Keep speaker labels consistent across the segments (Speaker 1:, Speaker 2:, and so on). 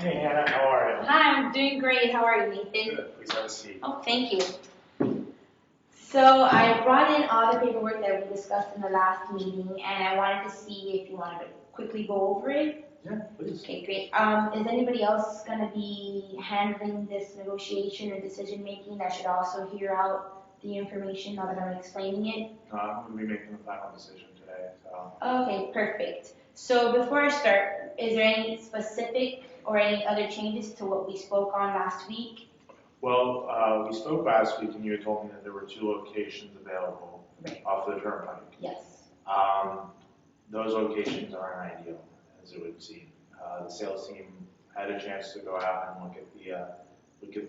Speaker 1: Hey Hannah, how are you?
Speaker 2: Hi, I'm doing great. How are you, Nathan?
Speaker 1: Good, please have a seat.
Speaker 2: Oh, thank you. So I brought in all the paperwork that we discussed in the last meeting, and I wanted to see if you wanted to quickly go over it.
Speaker 1: Yeah, please.
Speaker 2: Okay, great. Is anybody else gonna be handling this negotiation or decision making that should also hear out the information now that I'm explaining it?
Speaker 1: I'm gonna be making the final decision today, so.
Speaker 2: Okay, perfect. So before I start, is there any specific or any other changes to what we spoke on last week?
Speaker 1: Well, we spoke last week and you had told me that there were 2 locations available
Speaker 2: Right.
Speaker 1: off the Turnpike.
Speaker 2: Yes.
Speaker 1: Those locations aren't ideal, as it would seem. The sales team had a chance to go out and look at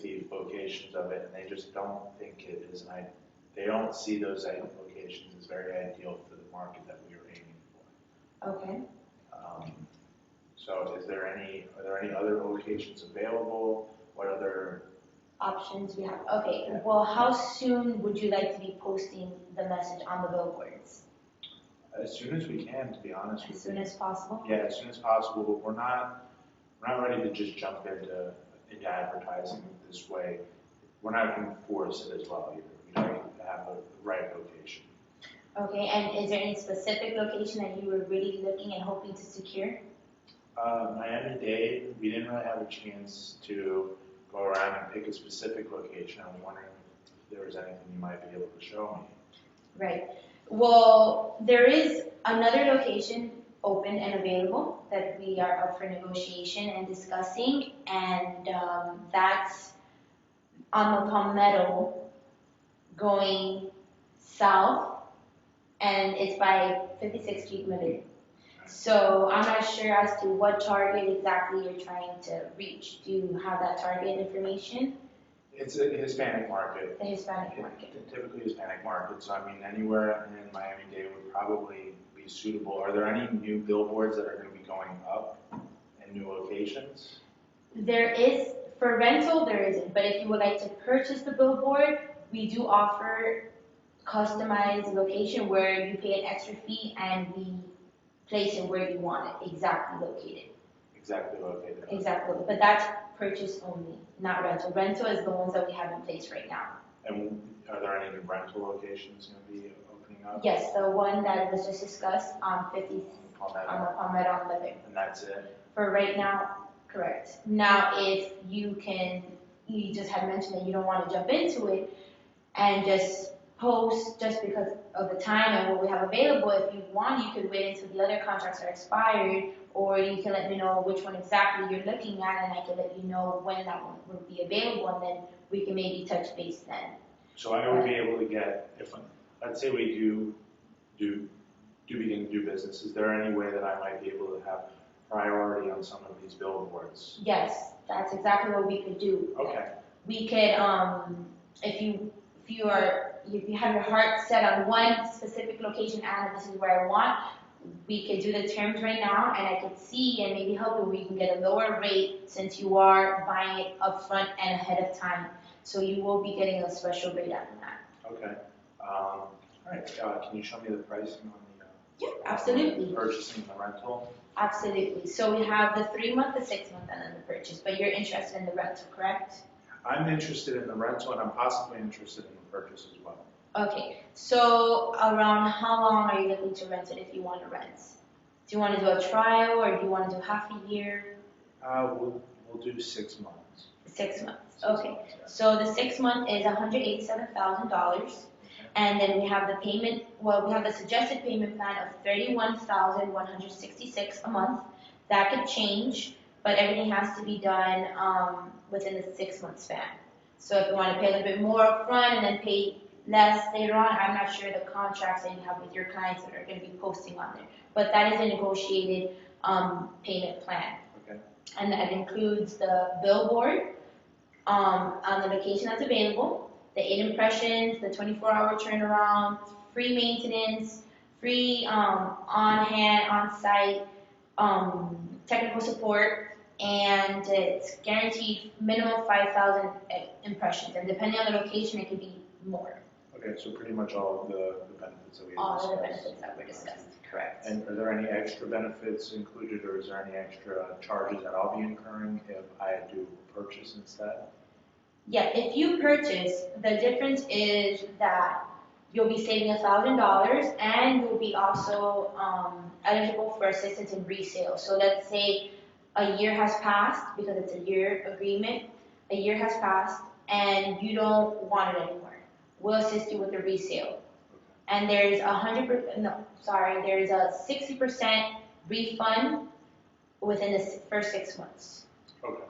Speaker 1: the locations of it, and they just don't think it is they don't see those locations as very ideal for the market that we were aiming for.
Speaker 2: Okay.
Speaker 1: So are there any other locations available? What other?
Speaker 2: Options we have. Okay, well, how soon would you like to be posting the message on the billboards?
Speaker 1: As soon as we can, to be honest with
Speaker 2: As
Speaker 1: you.
Speaker 2: soon as possible?
Speaker 1: Yeah, as soon as possible, but we're not ready to just jump into advertising this way. We're not going to force it as well either. We like to have the right location.
Speaker 2: Okay, and is there any specific location that you were really looking and hoping to secure?
Speaker 1: Miami-Dade, we didn't really have a chance to go around and pick a specific location. I was wondering if there was anything you might be able to show me.
Speaker 2: Right. Well, there is another location open and available that we are up for negotiation and discussing, and that's on the Palmetto going south, and it's by 56th Street Millard. So I'm not sure as to what target exactly you're trying to reach. Do you have that target information?
Speaker 1: It's a Hispanic market.
Speaker 2: The Hispanic market.
Speaker 1: Typically Hispanic market, so I mean anywhere in Miami-Dade would probably be suitable. Are there any new billboards that are going to be going up in new locations?
Speaker 2: There is, for rental there isn't, but if you would like to purchase the billboard, we do offer customized location where you pay an extra fee and we place it where you want it, exactly located.
Speaker 1: Exactly located.
Speaker 2: Exactly, but that's purchase only, not rental. Rental is the ones that we have in place right now.
Speaker 1: And are there any new rental locations going to be opening up?
Speaker 2: Yes, the one that was just discussed on 50th, on the Palmetto on Living.
Speaker 1: And that's it?
Speaker 2: For right now, correct. Now, if you just had mentioned that you don't want to jump into it and just post just because of the time and what we have available, if you want, you could wait until the other contracts are expired, or you can let me know which one exactly you're looking at, and I can let you know when that one will be available, and then we can maybe touch base then.
Speaker 1: So I would be able to get, let's say we do begin to do business, is there any way that I might be able to have priority on some of these billboards?
Speaker 2: Yes, that's exactly what we could do.
Speaker 1: Okay.
Speaker 2: We could, if you have your heart set on one specific location, and this is where I want, we could do the terms right now, and I could see and maybe help you where you can get a lower rate since you are buying it upfront and ahead of time. So you will be getting a special rate on that.
Speaker 1: Okay. All right. Can you show me the pricing on
Speaker 2: Yeah, absolutely.
Speaker 1: the purchasing and the rental?
Speaker 2: Absolutely. So we have the 3-month, the 6-month, and then the purchase. But you're interested in the rental, correct?
Speaker 1: I'm interested in the rental, and I'm possibly interested in the purchase as well.
Speaker 2: Okay, so around how long are you looking to rent it if you want to rent? Do you want to do a trial or do you want to do half a year?
Speaker 1: We'll do 6 months.
Speaker 2: 6 months, okay. So the 6-month is $187,000, and then we have the payment, well, we have the suggested payment plan of $31,166 a month. That could change, but everything has to be done within the 6-month span. So if you want to pay a little bit more upfront and then pay less later on, I'm not sure the contracts that you have with your clients that are going to be posting on there. But that is a negotiated payment plan.
Speaker 1: Okay.
Speaker 2: And that includes the billboard on the location that's available, the 8 impressions, the 24-hour turnaround, free maintenance, free on-hand, on-site technical support, and it's guaranteed minimum 5,000 impressions. And depending on the location, it could be more.
Speaker 1: Okay, so pretty much all of the benefits that we
Speaker 2: All
Speaker 1: discussed.
Speaker 2: of the benefits that were discussed. Correct.
Speaker 1: And are there any extra benefits included, or is there any extra charges that I'll be incurring if I do purchase instead?
Speaker 2: Yeah, if you purchase, the difference is that you'll be saving $1,000 and you'll be also eligible for assistance in resale. So let's say a year has passed, because it's a year agreement, a year has passed and you don't want it anymore. We'll assist you with the resale. And there's there's a 60% refund within the first 6 months.
Speaker 1: Okay.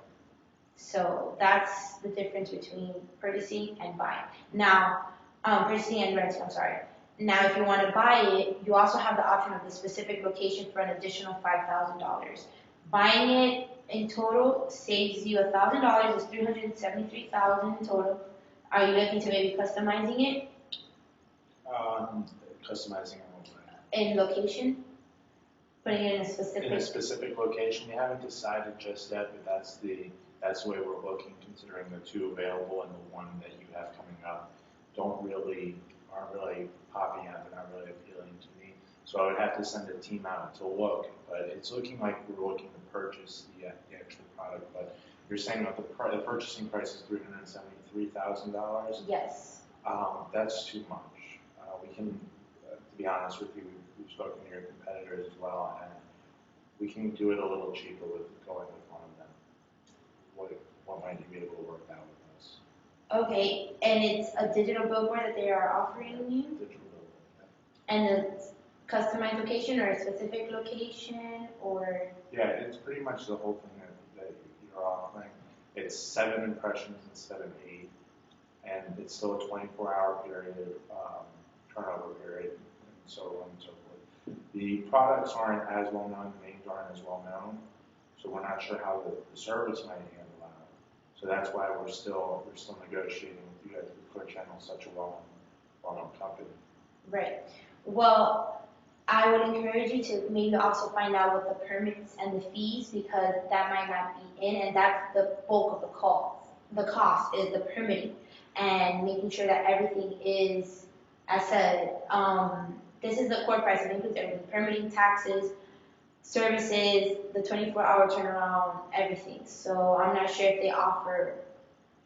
Speaker 2: So that's the difference between purchasing and buying. Now, purchasing and renting, I'm sorry. Now, if you want to buy it, you also have the option of the specific location for an additional $5,000. Buying it in total saves you $1,000, is $373,000 in total. Are you looking to maybe customizing it
Speaker 1: Customizing it
Speaker 2: in location? Putting it in a
Speaker 1: in a
Speaker 2: specific,
Speaker 1: specific location. We haven't decided just yet, but that's the way we're looking, considering the two available and the one that you have coming up aren't really popping out. They're not really appealing to me. So I would have to send a team out to look, but it's looking like we're looking to purchase the actual product. But you're saying that the purchasing price is $373,000.
Speaker 2: yes.
Speaker 1: That's too much. We can, to be honest with you, we've spoken to your competitors as well, and we can do it a little cheaper with going with one of them. What might you be able to work out with us?
Speaker 2: Okay, and it's a digital billboard that they are offering you?
Speaker 1: Digital billboard,
Speaker 2: And a customized location or a specific location or?
Speaker 1: yeah, it's pretty much the whole thing that you're offering. It's 7 impressions instead of 8, and it's still a 24-hour period, turnover period, and so on and so forth. The products aren't as well known, the names aren't as well known, so we're not sure how the service might handle that. So that's why we're still negotiating with you guys, because Clear Channel is such a well-known company.
Speaker 2: Right. Well, I would encourage you to maybe also find out what the permits and the fees, because that might not be in, and that's the bulk of the cost. The cost is the permitting and making sure that everything is, as said, this is the core price. It includes everything: permitting, taxes, services, the 24-hour turnaround, everything. So I'm not sure if they offer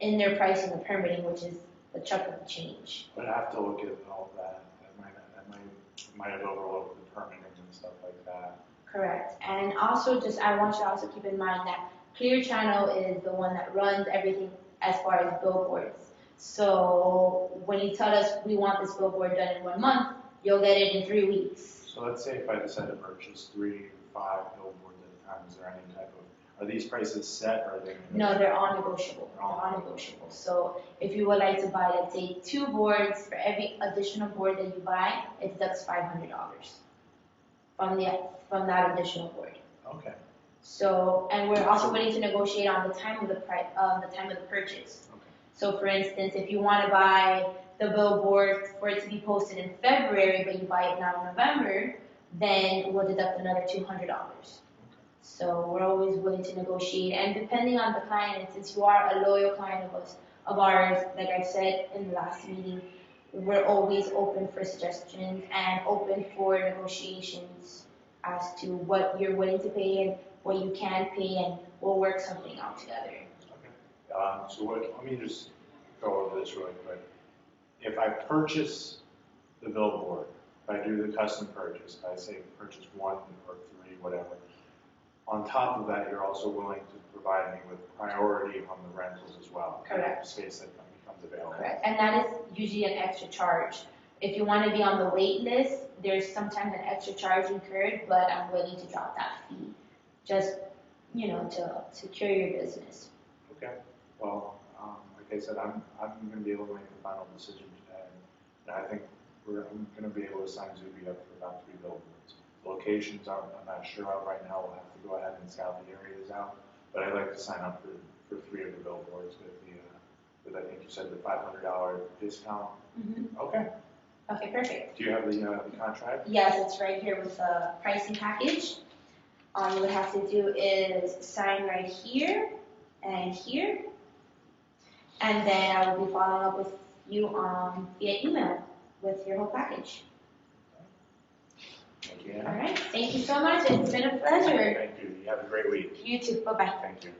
Speaker 2: in their pricing the permitting, which is the chunk of the change.
Speaker 1: But I have to look at all of that. I might have overlooked the permitting and stuff like that.
Speaker 2: Correct. And also, I want you to also keep in mind that Clear Channel is the one that runs everything as far as billboards. So when you tell us we want this billboard done in 1 month, you'll get it in 3 weeks.
Speaker 1: So let's say if I decide to purchase 3 to 5 billboards at a time, is there any type of, are these prices set, or are they?
Speaker 2: No, they're all negotiable. They're all negotiable. So if you would like to buy, let's say, 2 boards, for every additional board that you buy, it deducts $500 from that additional board.
Speaker 1: Okay.
Speaker 2: So, and we're also willing to negotiate on the time of the purchase.
Speaker 1: Okay.
Speaker 2: So for instance, if you want to buy the billboard for it to be posted in February, but you buy it now in November, then we'll deduct another $200. So we're always willing to negotiate, and depending on the client, and since you are a loyal client of ours, like I said in the last meeting, we're always open for suggestions and open for negotiations as to what you're willing to pay and what you can pay, and we'll work something out together.
Speaker 1: Okay. So let me just go over this really quick. If I purchase the billboard, if I do the custom purchase, I say purchase 1 or 3, whatever. On top of that, you're also willing to provide me with priority on the rentals as well.
Speaker 2: Correct.
Speaker 1: Space that becomes available.
Speaker 2: Correct, and that is usually an extra charge. If you want to be on the wait list, there's sometimes an extra charge incurred, but I'm willing to drop that fee, just, to secure your business.
Speaker 1: Okay. Well, like I said, I'm going to be able to make the final decision today, and I think I'm going to be able to sign Zuby up for about 3 billboards. Locations, I'm not sure of right now. We'll have to go ahead and scout the areas out, but I'd like to sign up for 3 of the billboards with I think you said the $500 discount.
Speaker 2: Mm-hmm.
Speaker 1: Okay.
Speaker 2: Okay, perfect.
Speaker 1: Do you have the contract?
Speaker 2: Yes, it's right here with the pricing package. All you would have to do is sign right here and here, and then I will be following up with you via email with your whole package.
Speaker 1: Thank you. Yeah.
Speaker 2: All right, thank you so much. It's been a pleasure.
Speaker 1: Thank you. You have a great week.
Speaker 2: You too. Bye-bye.
Speaker 1: Thank you.